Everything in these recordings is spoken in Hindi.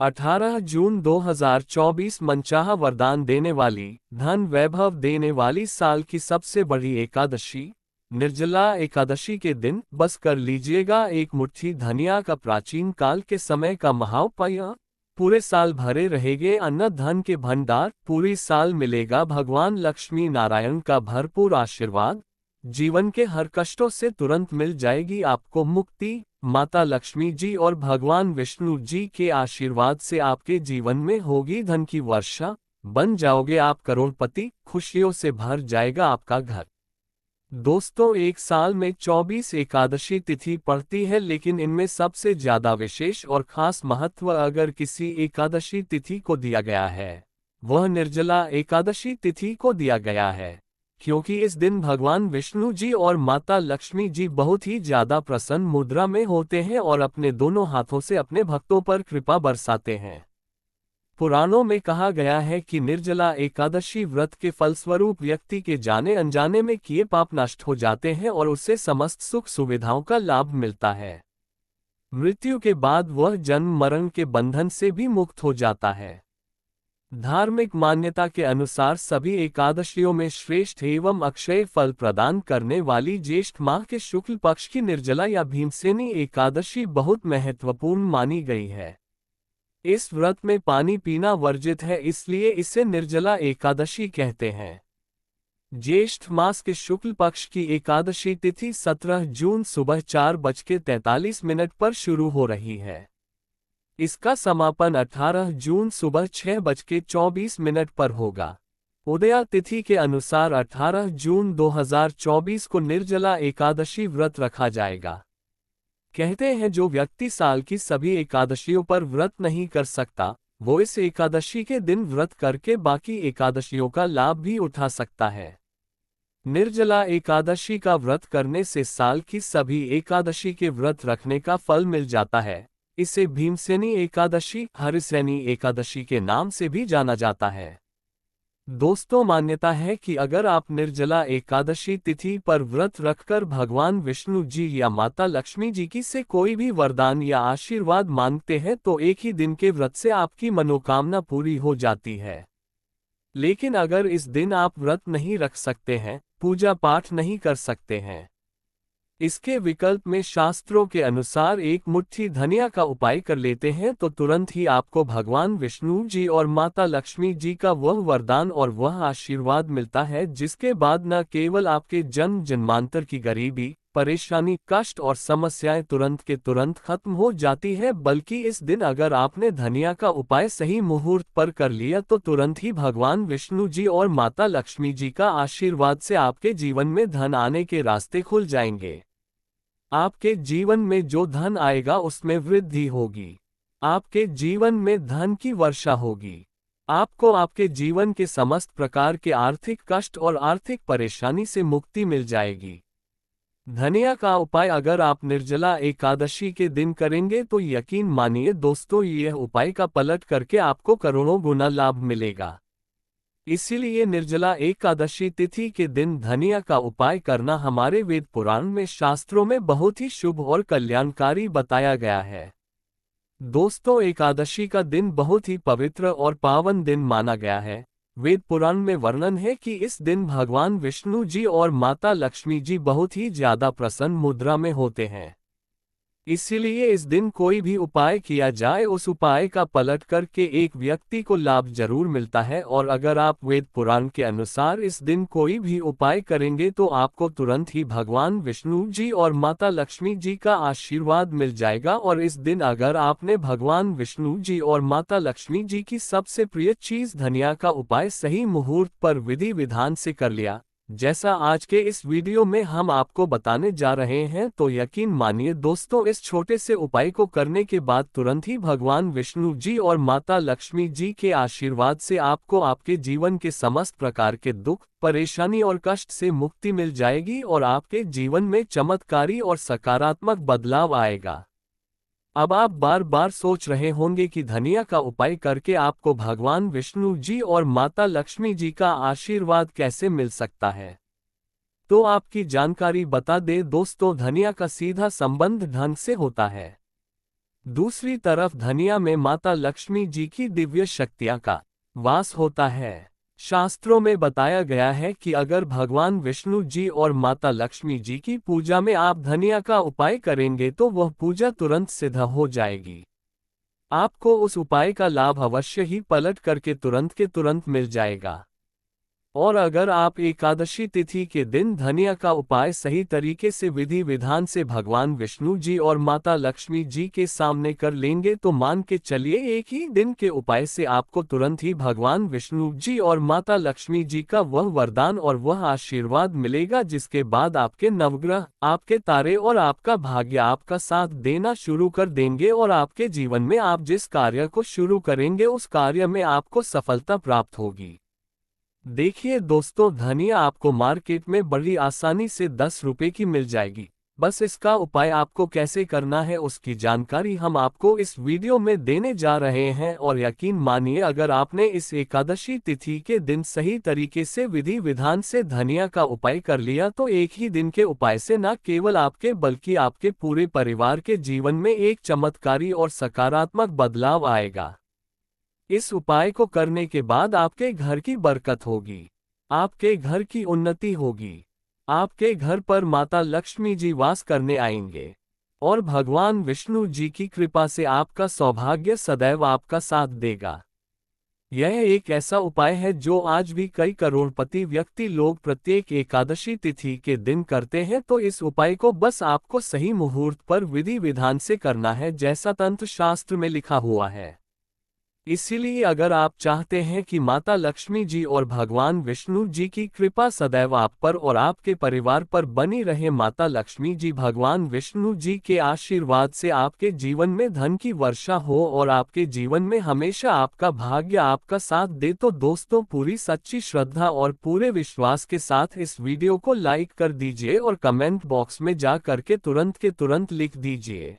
18 जून 2024 मनचाहा वरदान देने वाली, धन वैभव देने वाली साल की सबसे बड़ी एकादशी, निर्जला एकादशी के दिन बस कर लीजिएगा एक मुट्ठी धनिया का प्राचीन काल के समय का महाउपाय। पूरे साल भरे रहेंगे अन्न धन के भंडार, पूरी साल मिलेगा भगवान लक्ष्मी नारायण का भरपूर आशीर्वाद, जीवन के हर कष्टों से तुरंत मिल जाएगी आपको मुक्ति। माता लक्ष्मी जी और भगवान विष्णु जी के आशीर्वाद से आपके जीवन में होगी धन की वर्षा, बन जाओगे आप करोड़पति, खुशियों से भर जाएगा आपका घर। दोस्तों, एक साल में 24 एकादशी तिथि पड़ती है, लेकिन इनमें सबसे ज्यादा विशेष और खास महत्व अगर किसी एकादशी तिथि को दिया गया है, वह निर्जला एकादशी तिथि को दिया गया है, क्योंकि इस दिन भगवान विष्णु जी और माता लक्ष्मी जी बहुत ही ज्यादा प्रसन्न मुद्रा में होते हैं और अपने दोनों हाथों से अपने भक्तों पर कृपा बरसाते हैं। पुराणों में कहा गया है कि निर्जला एकादशी व्रत के फलस्वरूप व्यक्ति के जाने अनजाने में किए पाप नष्ट हो जाते हैं और उससे समस्त सुख सुविधाओं का लाभ मिलता है। मृत्यु के बाद वह जन्म मरण के बंधन से भी मुक्त हो जाता है। धार्मिक मान्यता के अनुसार सभी एकादशियों में श्रेष्ठ एवं अक्षय फल प्रदान करने वाली ज्येष्ठ माह के शुक्ल पक्ष की निर्जला या भीमसेनी एकादशी बहुत महत्वपूर्ण मानी गई है। इस व्रत में पानी पीना वर्जित है, इसलिए इसे निर्जला एकादशी कहते हैं। ज्येष्ठ मास के शुक्ल पक्ष की एकादशी तिथि 17 जून सुबह 4:43 पर शुरू हो रही है। इसका समापन 18 जून सुबह 6:24 पर होगा। उदया तिथि के अनुसार 18 जून 2024 को निर्जला एकादशी व्रत रखा जाएगा। कहते हैं जो व्यक्ति साल की सभी एकादशियों पर व्रत नहीं कर सकता, वो इस एकादशी के दिन व्रत करके बाकी एकादशियों का लाभ भी उठा सकता है। निर्जला एकादशी का व्रत करने से साल की सभी एकादशी के व्रत रखने का फल मिल जाता है। इसे भीमसेनी एकादशी, हरिसेनी एकादशी के नाम से भी जाना जाता है। दोस्तों, मान्यता है कि अगर आप निर्जला एकादशी तिथि पर व्रत रखकर भगवान विष्णु जी या माता लक्ष्मी जी की से कोई भी वरदान या आशीर्वाद मांगते हैं तो एक ही दिन के व्रत से आपकी मनोकामना पूरी हो जाती है। लेकिन अगर इस दिन आप व्रत नहीं रख सकते हैं, पूजा पाठ नहीं कर सकते हैं, इसके विकल्प में शास्त्रों के अनुसार एक मुट्ठी धनिया का उपाय कर लेते हैं तो तुरंत ही आपको भगवान विष्णु जी और माता लक्ष्मी जी का वह वरदान और वह आशीर्वाद मिलता है जिसके बाद न केवल आपके जन्म जन्मांतर की गरीबी, परेशानी, कष्ट और समस्याएं तुरंत के तुरंत खत्म हो जाती है, बल्कि इस दिन अगर आपने धनिया का उपाय सही मुहूर्त पर कर लिया तो तुरंत ही भगवान विष्णु जी और माता लक्ष्मी जी का आशीर्वाद से आपके जीवन में धन आने के रास्ते खुल जाएंगे। आपके जीवन में जो धन आएगा उसमें वृद्धि होगी। आपके जीवन में धन की वर्षा होगी। आपको आपके जीवन के समस्त प्रकार के आर्थिक कष्ट और आर्थिक परेशानी से मुक्ति मिल जाएगी। धनिया का उपाय अगर आप निर्जला एकादशी के दिन करेंगे तो यकीन मानिए दोस्तों, यह उपाय का पलट करके आपको करोड़ों गुना लाभ मिलेगा। इसीलिए निर्जला एकादशी तिथि के दिन धनिया का उपाय करना हमारे वेद पुराण में शास्त्रों में बहुत ही शुभ और कल्याणकारी बताया गया है। दोस्तों, एकादशी का दिन बहुत ही पवित्र और पावन दिन माना गया है। वेद पुराण में वर्णन है कि इस दिन भगवान विष्णु जी और माता लक्ष्मी जी बहुत ही ज्यादा प्रसन्न मुद्रा में होते हैं। इसीलिए इस दिन कोई भी उपाय किया जाए उस उपाय का पलट करके एक व्यक्ति को लाभ जरूर मिलता है, और अगर आप वेद पुराण के अनुसार इस दिन कोई भी उपाय करेंगे तो आपको तुरंत ही भगवान विष्णु जी और माता लक्ष्मी जी का आशीर्वाद मिल जाएगा। और इस दिन अगर आपने भगवान विष्णु जी और माता लक्ष्मी जी की सबसे प्रिय चीज धनिया का उपाय सही मुहूर्त पर विधि विधान से कर लिया, जैसा आज के इस वीडियो में हम आपको बताने जा रहे हैं, तो यकीन मानिए दोस्तों, इस छोटे से उपाय को करने के बाद तुरंत ही भगवान विष्णु जी और माता लक्ष्मी जी के आशीर्वाद से आपको आपके जीवन के समस्त प्रकार के दुख, परेशानी और कष्ट से मुक्ति मिल जाएगी और आपके जीवन में चमत्कारी और सकारात्मक बदलाव आएगा। अब आप बार बार सोच रहे होंगे कि धनिया का उपाय करके आपको भगवान विष्णु जी और माता लक्ष्मी जी का आशीर्वाद कैसे मिल सकता है। तो आपकी जानकारी बता दें दोस्तों, धनिया का सीधा संबंध धन से होता है। दूसरी तरफ धनिया में माता लक्ष्मी जी की दिव्य शक्तियां का वास होता है। शास्त्रों में बताया गया है कि अगर भगवान विष्णु जी और माता लक्ष्मी जी की पूजा में आप धनिया का उपाय करेंगे तो वह पूजा तुरंत सिद्ध हो जाएगी। आपको उस उपाय का लाभ अवश्य ही पलट करके तुरंत के तुरंत मिल जाएगा। और अगर आप एकादशी तिथि के दिन धनिया का उपाय सही तरीके से विधि विधान से भगवान विष्णु जी और माता लक्ष्मी जी के सामने कर लेंगे तो मान के चलिए एक ही दिन के उपाय से आपको तुरंत ही भगवान विष्णु जी और माता लक्ष्मी जी का वह वरदान और वह आशीर्वाद मिलेगा, जिसके बाद आपके नवग्रह, आपके तारे और आपका भाग्य आपका साथ देना शुरू कर देंगे और आपके जीवन में आप जिस कार्य को शुरू करेंगे उस कार्य में आपको सफलता प्राप्त होगी। देखिए दोस्तों, धनिया आपको मार्केट में बड़ी आसानी से 10 रुपए की मिल जाएगी। बस इसका उपाय आपको कैसे करना है उसकी जानकारी हम आपको इस वीडियो में देने जा रहे हैं। और यकीन मानिए, अगर आपने इस एकादशी तिथि के दिन सही तरीके से विधि विधान से धनिया का उपाय कर लिया तो एक ही दिन के उपाय से न केवल आपके बल्कि आपके पूरे परिवार के जीवन में एक चमत्कारी और सकारात्मक बदलाव आएगा। इस उपाय को करने के बाद आपके घर की बरकत होगी, आपके घर की उन्नति होगी, आपके घर पर माता लक्ष्मी जी वास करने आएंगे और भगवान विष्णु जी की कृपा से आपका सौभाग्य सदैव आपका साथ देगा। यह एक ऐसा उपाय है जो आज भी कई करोड़पति व्यक्ति लोग प्रत्येक एकादशी तिथि के दिन करते हैं। तो इस उपाय को बस आपको सही मुहूर्त पर विधि विधान से करना है, जैसा तंत्र शास्त्र में लिखा हुआ है। इसीलिए अगर आप चाहते हैं कि माता लक्ष्मी जी और भगवान विष्णु जी की कृपा सदैव आप पर और आपके परिवार पर बनी रहे, माता लक्ष्मी जी भगवान विष्णु जी के आशीर्वाद से आपके जीवन में धन की वर्षा हो और आपके जीवन में हमेशा आपका भाग्य आपका साथ दे, तो दोस्तों पूरी सच्ची श्रद्धा और पूरे विश्वास के साथ इस वीडियो को लाइक कर दीजिए और कमेंट बॉक्स में जा करके तुरंत के तुरंत लिख दीजिए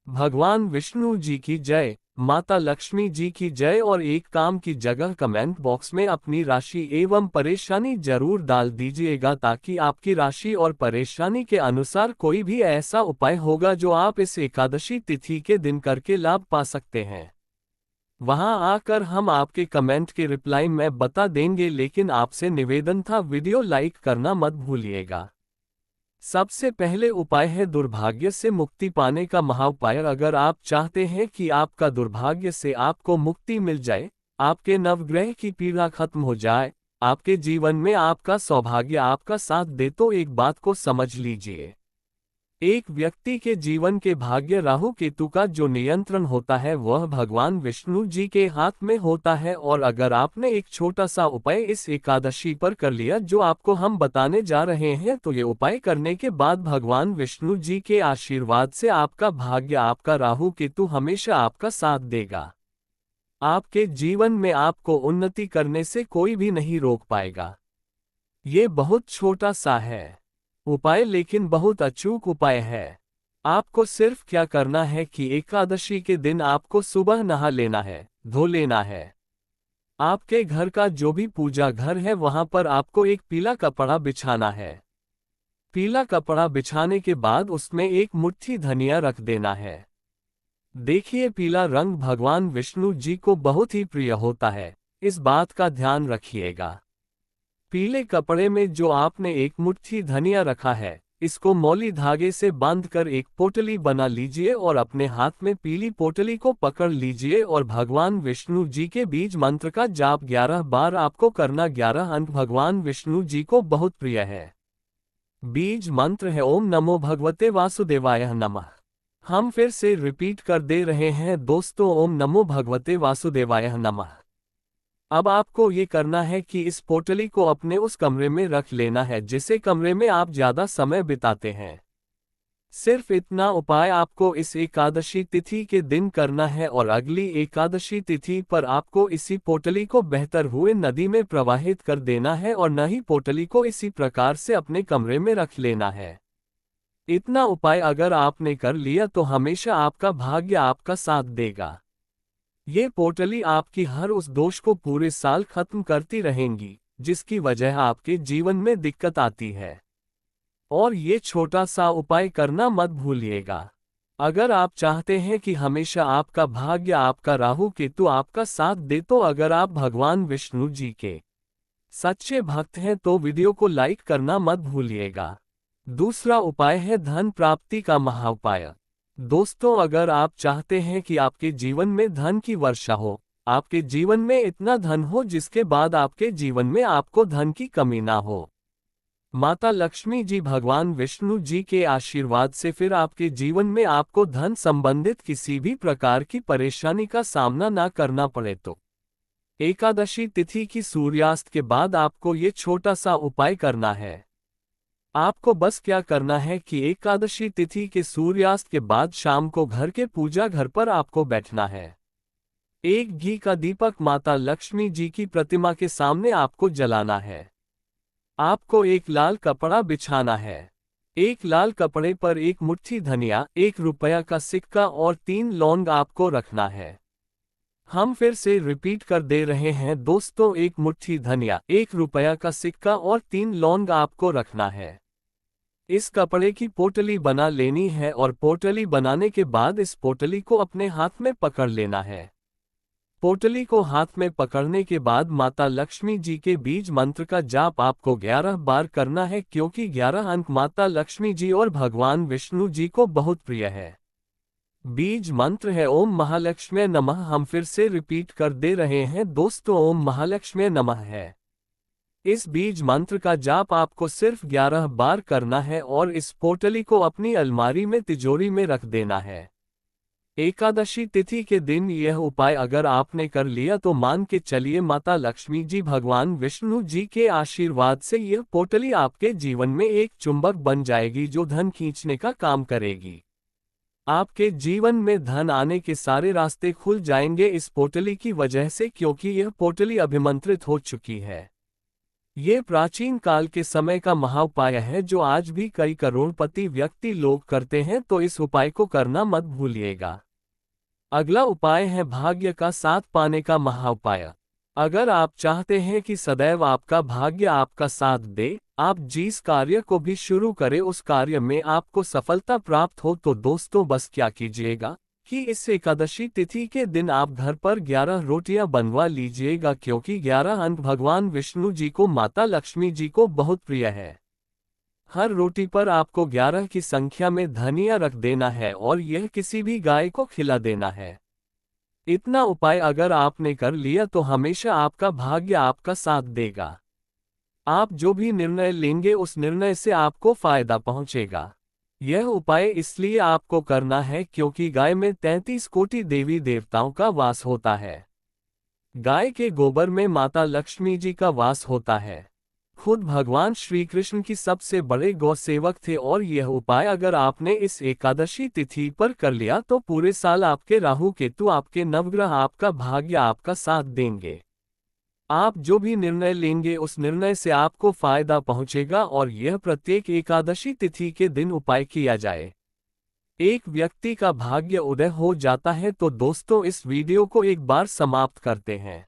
भगवान विष्णु जी की जय, माता लक्ष्मी जी की जय। और एक काम की जगह कमेंट बॉक्स में अपनी राशि एवं परेशानी जरूर डाल दीजिएगा, ताकि आपकी राशि और परेशानी के अनुसार कोई भी ऐसा उपाय होगा जो आप इस एकादशी तिथि के दिन करके लाभ पा सकते हैं। वहां आकर हम आपके कमेंट के रिप्लाई में बता देंगे, लेकिन आपसे निवेदन था वीडियो लाइक करना मत भूलिएगा। सबसे पहले उपाय है दुर्भाग्य से मुक्ति पाने का महाउपाय। अगर आप चाहते हैं कि आपका दुर्भाग्य से आपको मुक्ति मिल जाए, आपके नवग्रह की पीड़ा खत्म हो जाए, आपके जीवन में आपका सौभाग्य आपका साथ दे, तो एक बात को समझ लीजिए। एक व्यक्ति के जीवन के भाग्य राहु केतु का जो नियंत्रण होता है वह भगवान विष्णु जी के हाथ में होता है। और अगर आपने एक छोटा सा उपाय इस एकादशी पर कर लिया जो आपको हम बताने जा रहे हैं, तो ये उपाय करने के बाद भगवान विष्णु जी के आशीर्वाद से आपका भाग्य आपका राहु केतु हमेशा आपका साथ देगा। आपके जीवन में आपको उन्नति करने से कोई भी नहीं रोक पाएगा। ये बहुत छोटा सा है उपाय, लेकिन बहुत अचूक उपाय है। आपको सिर्फ क्या करना है कि एकादशी के दिन आपको सुबह नहा लेना है, धो लेना है। आपके घर का जो भी पूजा घर है वहां पर आपको एक पीला कपड़ा बिछाना है। पीला कपड़ा बिछाने के बाद उसमें एक मुट्ठी धनिया रख देना है। देखिए, पीला रंग भगवान विष्णु जी को बहुत ही प्रिय होता है, इस बात का ध्यान रखिएगा। पीले कपड़े में जो आपने एक मुट्ठी धनिया रखा है, इसको मौली धागे से बांधकर एक पोटली बना लीजिए और अपने हाथ में पीली पोटली को पकड़ लीजिए और भगवान विष्णु जी के बीज मंत्र का जाप 11 बार आपको करना। 11 अंक भगवान विष्णु जी को बहुत प्रिय है। बीज मंत्र है ओम नमो भगवते वासुदेवाय नमः। हम फिर से रिपीट कर दे रहे हैं दोस्तों, ओम नमो भगवते वासुदेवाय नमः। अब आपको ये करना है कि इस पोटली को अपने उस कमरे में रख लेना है जिसे कमरे में आप ज्यादा समय बिताते हैं। सिर्फ इतना उपाय आपको इस एकादशी तिथि के दिन करना है और अगली एकादशी तिथि पर आपको इसी पोटली को बहतर हुए नदी में प्रवाहित कर देना है और न ही पोटली को इसी प्रकार से अपने कमरे में रख लेना है। इतना उपाय अगर आपने कर लिया तो हमेशा आपका भाग्य आपका साथ देगा। ये पोटली आपकी हर उस दोष को पूरे साल खत्म करती रहेंगी जिसकी वजह आपके जीवन में दिक्कत आती है। और ये छोटा सा उपाय करना मत भूलिएगा। अगर आप चाहते हैं कि हमेशा आपका भाग्य आपका राहु केतु आपका साथ दे, तो अगर आप भगवान विष्णु जी के सच्चे भक्त हैं तो वीडियो को लाइक करना मत भूलिएगा। दूसरा उपाय है धन प्राप्ति का महाउपाय। दोस्तों, अगर आप चाहते हैं कि आपके जीवन में धन की वर्षा हो, आपके जीवन में इतना धन हो जिसके बाद आपके जीवन में आपको धन की कमी ना हो, माता लक्ष्मी जी भगवान विष्णु जी के आशीर्वाद से फिर आपके जीवन में आपको धन संबंधित किसी भी प्रकार की परेशानी का सामना ना करना पड़े, तो एकादशी तिथि की सूर्यास्त के बाद आपको ये छोटा सा उपाय करना है। आपको बस क्या करना है कि एकादशी तिथि के सूर्यास्त के बाद शाम को घर के पूजा घर पर आपको बैठना है। एक घी का दीपक माता लक्ष्मी जी की प्रतिमा के सामने आपको जलाना है। आपको एक लाल कपड़ा बिछाना है। एक लाल कपड़े पर एक मुट्ठी धनिया, 1 रुपया का सिक्का और 3 लौंग आपको रखना है। हम फिर से रिपीट कर दे रहे हैं दोस्तों, 1 मुट्ठी धनिया, 1 रुपया का सिक्का और 3 लौंग आपको रखना है। इस कपड़े की पोटली बना लेनी है और पोटली बनाने के बाद इस पोटली को अपने हाथ में पकड़ लेना है। पोटली को हाथ में पकड़ने के बाद माता लक्ष्मी जी के बीज मंत्र का जाप आपको 11 बार करना है, क्योंकि 11 अंक माता लक्ष्मी जी और भगवान विष्णु जी को बहुत प्रिय है। बीज मंत्र है ओम महालक्ष्मी नमः। हम फिर से रिपीट कर दे रहे हैं दोस्तों, ओम महालक्ष्मी नमः है। इस बीज मंत्र का जाप आपको सिर्फ 11 बार करना है और इस पोटली को अपनी अलमारी में तिजोरी में रख देना है। एकादशी तिथि के दिन यह उपाय अगर आपने कर लिया तो मान के चलिए माता लक्ष्मी जी भगवान विष्णु जी के आशीर्वाद से यह पोटली आपके जीवन में एक चुंबक बन जाएगी जो धन खींचने का काम करेगी। आपके जीवन में धन आने के सारे रास्ते खुल जाएंगे इस पोटली की वजह से, क्योंकि यह पोटली अभिमंत्रित हो चुकी है। ये प्राचीन काल के समय का महाउपाय है जो आज भी कई करोड़पति व्यक्ति लोग करते हैं, तो इस उपाय को करना मत भूलिएगा। अगला उपाय है भाग्य का साथ पाने का महाउपाय। अगर आप चाहते हैं कि सदैव आपका भाग्य आपका साथ दे, आप जिस कार्य को भी शुरू करें उस कार्य में आपको सफलता प्राप्त हो, तो दोस्तों बस क्या कीजिएगा कि इस एकादशी तिथि के दिन आप घर पर 11 रोटियां बनवा लीजिएगा, क्योंकि 11 अंक भगवान विष्णु जी को माता लक्ष्मी जी को बहुत प्रिय है। हर रोटी पर आपको 11 की संख्या में धनिया रख देना है और यह किसी भी गाय को खिला देना है। इतना उपाय अगर आपने कर लिया तो हमेशा आपका भाग्य आपका साथ देगा। आप जो भी निर्णय लेंगे उस निर्णय से आपको फायदा पहुंचेगा। यह उपाय इसलिए आपको करना है क्योंकि गाय में 33 कोटि देवी देवताओं का वास होता है। गाय के गोबर में माता लक्ष्मी जी का वास होता है। खुद भगवान श्री कृष्ण की सबसे बड़े गौ सेवक थे और यह उपाय अगर आपने इस एकादशी तिथि पर कर लिया तो पूरे साल आपके राहु केतु आपके नवग्रह आपका भाग्य आपका साथ देंगे। आप जो भी निर्णय लेंगे उस निर्णय से आपको फायदा पहुंचेगा और यह प्रत्येक एकादशी तिथि के दिन उपाय किया जाए। एक व्यक्ति का भाग्य उदय हो जाता है। तो दोस्तों इस वीडियो को एक बार समाप्त करते हैं।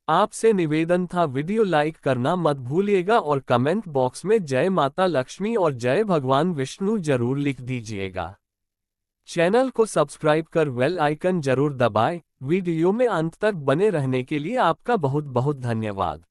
आपसे निवेदन था वीडियो लाइक करना मत भूलिएगा और कमेंट बॉक्स में जय माता लक्ष्मी और जय भगवान विष्णु जरूर लिख दीजिएगा। चैनल को सब्सक्राइब कर बेल आइकन जरूर दबाएं। वीडियो में अंत तक बने रहने के लिए आपका बहुत बहुत धन्यवाद।